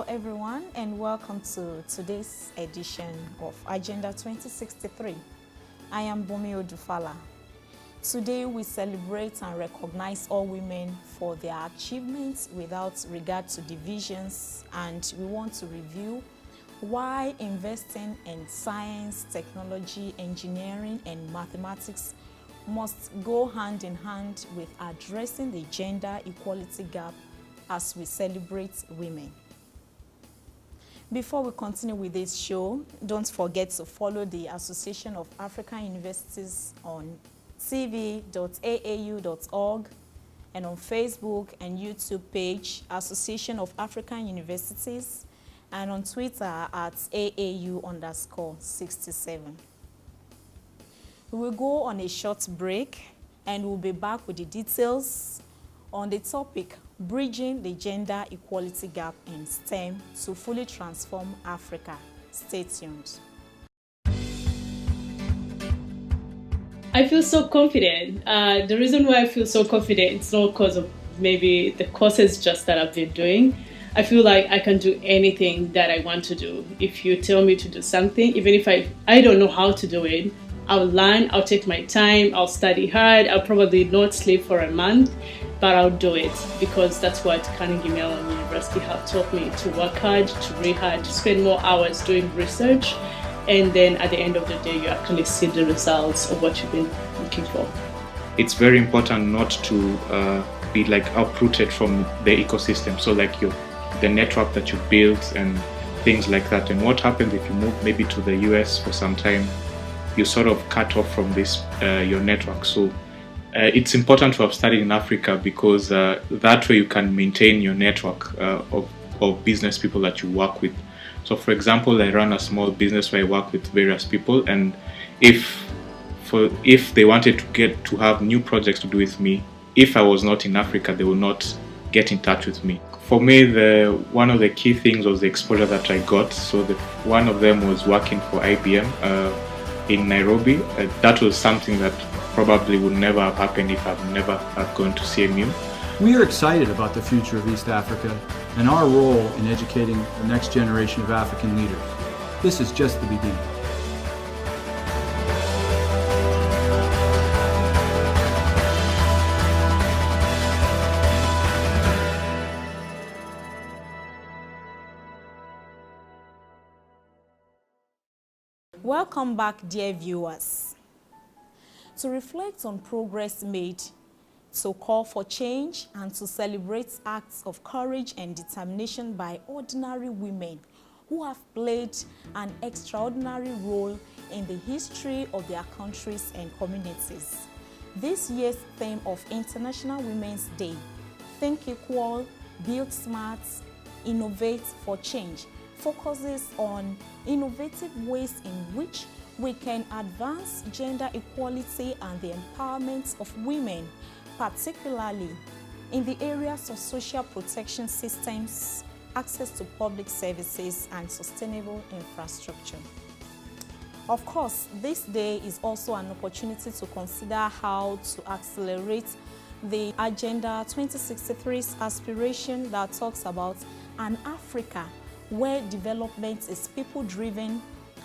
everyone, and welcome to today's edition of Agenda 2063. I am Odufala. Today we celebrate and recognize all women for their achievements without regard to divisions, and we want to review why investing in science, technology, engineering, and mathematics must go hand in hand with addressing the gender equality gap as we celebrate women. Before we continue with this show, don't forget to follow the Association of African Universities on tv.aau.org and on Facebook and YouTube page, Association of African Universities, and on Twitter at AAU_67. We will go on a short break and we'll be back with the details on the topic Bridging the Gender Equality Gap in STEM to Fully Transform Africa. Stay tuned. I feel so confident. The reason why I feel so confident, it's not because of maybe the courses just that I've been doing. I feel like I can do anything that I want to do. If you tell me to do something, even if I don't know how to do it, I'll learn, I'll take my time, I'll study hard, I'll probably not sleep for a month, but I'll do it because that's what Carnegie Mellon University have taught me, to work hard, to read hard, to spend more hours doing research, and then at the end of the day, you actually see the results of what you've been looking for. It's very important not to be like uprooted from the ecosystem. So like the network that you built and things like that. And what happens if you move maybe to the US for some time, you sort of cut off from this your network. So it's important to have studied in Africa because that way you can maintain your network of business people that you work with. So for example, I run a small business where I work with various people, and if they wanted to have new projects to do with me, if I was not in Africa, they will not get in touch with me. For me, one of the key things was the exposure that I got. So one of them was working for IBM in Nairobi. That was something that probably would never have happened if I've never gone to CMU. We are excited about the future of East Africa and our role in educating the next generation of African leaders. This is just the beginning. Welcome back, dear viewers. To reflect on progress made, to call for change, and to celebrate acts of courage and determination by ordinary women who have played an extraordinary role in the history of their countries and communities. This year's theme of International Women's Day, Think Equal, Build Smart, Innovate for Change, focuses on innovative ways in which we can advance gender equality and the empowerment of women, particularly in the areas of social protection systems, access to public services, and sustainable infrastructure. Of course, this day is also an opportunity to consider how to accelerate the Agenda 2063's aspiration that talks about an Africa where development is people-driven,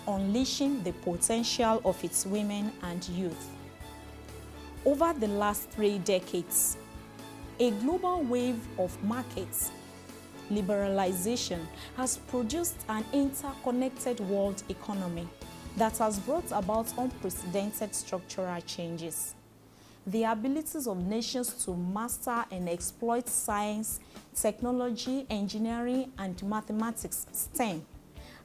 unleashing the potential of its women and youth. Over the last 3 decades, a global wave of markets liberalization has produced an interconnected world economy that has brought about unprecedented structural changes. The abilities of nations to master and exploit science, technology, engineering, and mathematics (STEM)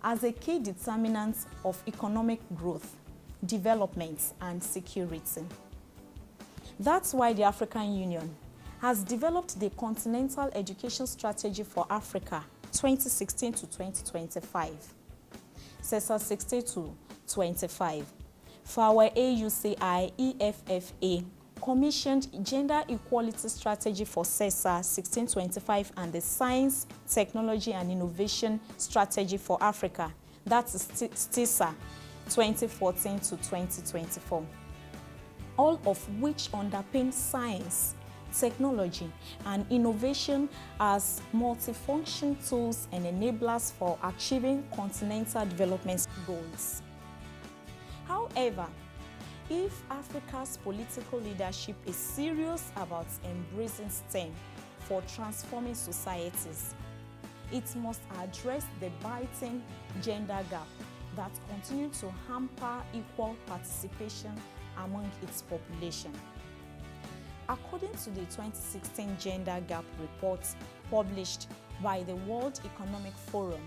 as a key determinant of economic growth, development, and security. That's why the African Union has developed the Continental Education Strategy for Africa 2016 to 2025, CESA 60 to 25. For our AUCI-EFFA commissioned Gender Equality Strategy for CESA 1625 and the Science, Technology and Innovation Strategy for Africa, that's STISA 2014 to 2024, all of which underpin science, technology, and innovation as multifunction tools and enablers for achieving continental development goals. However, if Africa's political leadership is serious about embracing STEM for transforming societies, it must address the biting gender gap that continues to hamper equal participation among its population. According to the 2016 Gender Gap report published by the World Economic Forum,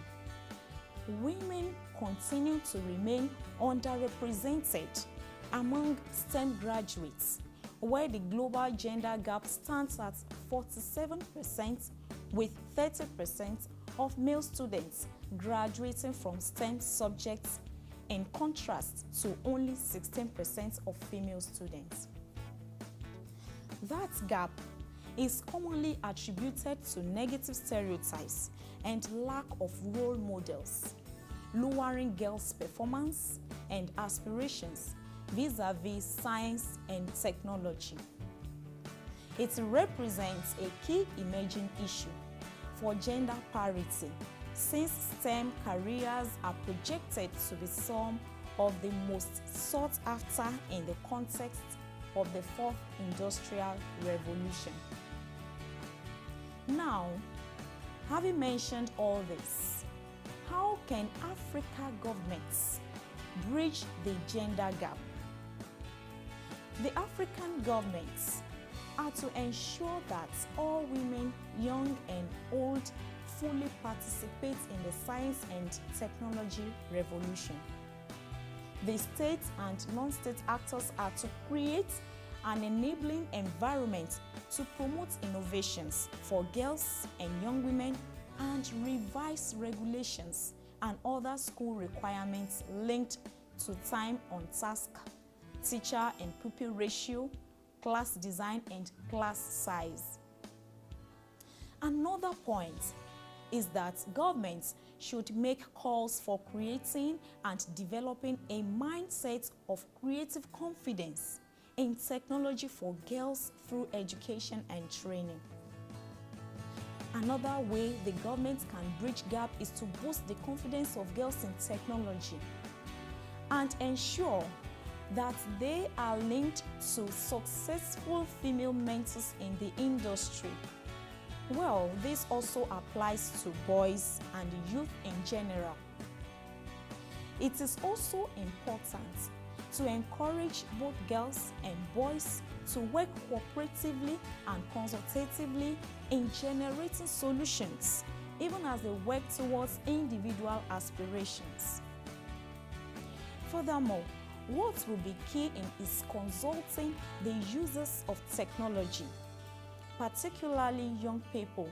women continue to remain underrepresented among STEM graduates, where the global gender gap stands at 47%, with 30% of male students graduating from STEM subjects, in contrast to only 16% of female students. That gap is commonly attributed to negative stereotypes and lack of role models, lowering girls' performance and aspirations vis-à-vis science and technology. It represents a key emerging issue for gender parity, since STEM careers are projected to be some of the most sought after in the context of the Fourth Industrial Revolution. Now, having mentioned all this, how can African governments bridge the gender gap? The African governments are to ensure that all women, young and old, fully participate in the science and technology revolution. The state and non-state actors are to create an enabling environment to promote innovations for girls and young women and revise regulations and other school requirements linked to time on task, teacher and pupil ratio, class design and class size. Another point is that governments should make calls for creating and developing a mindset of creative confidence in technology for girls through education and training. Another way the government can bridge gap is to boost the confidence of girls in technology and ensure that they are linked to successful female mentors in the industry. Well, this also applies to boys and youth in general. It is also important to encourage both girls and boys to work cooperatively and consultatively in generating solutions, even as they work towards individual aspirations. Furthermore, what will be key is consulting the users of technology, particularly young people,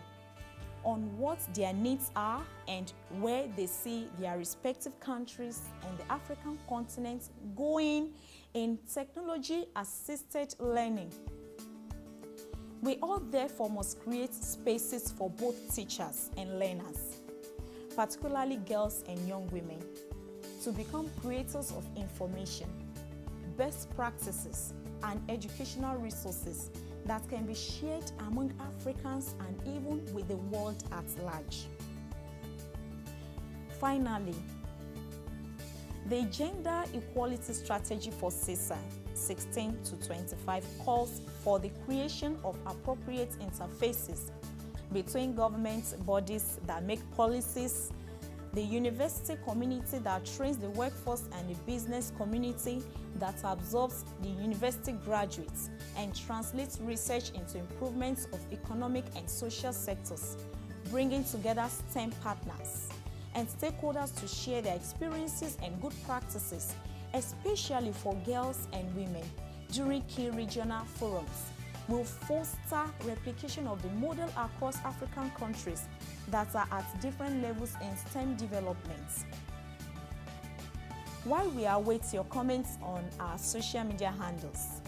on what their needs are and where they see their respective countries and the African continent going in technology-assisted learning. We all therefore must create spaces for both teachers and learners, particularly girls and young women, to become creators of information, best practices, and educational resources that can be shared among Africans and even with the world at large. Finally, the Gender Equality Strategy for CISA 16 to 25 calls for the creation of appropriate interfaces between government bodies that make policies, the university community that trains the workforce, and the business community that absorbs the university graduates and translates research into improvements of economic and social sectors, bringing together STEM partners and stakeholders to share their experiences and good practices, especially for girls and women, during key regional forums, will foster replication of the model across African countries that are at different levels in STEM development. While we await your comments on our social media handles,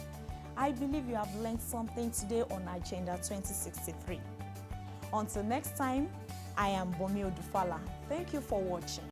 I believe you have learned something today on Agenda 2063. Until next time, I am Odufala. Thank you for watching.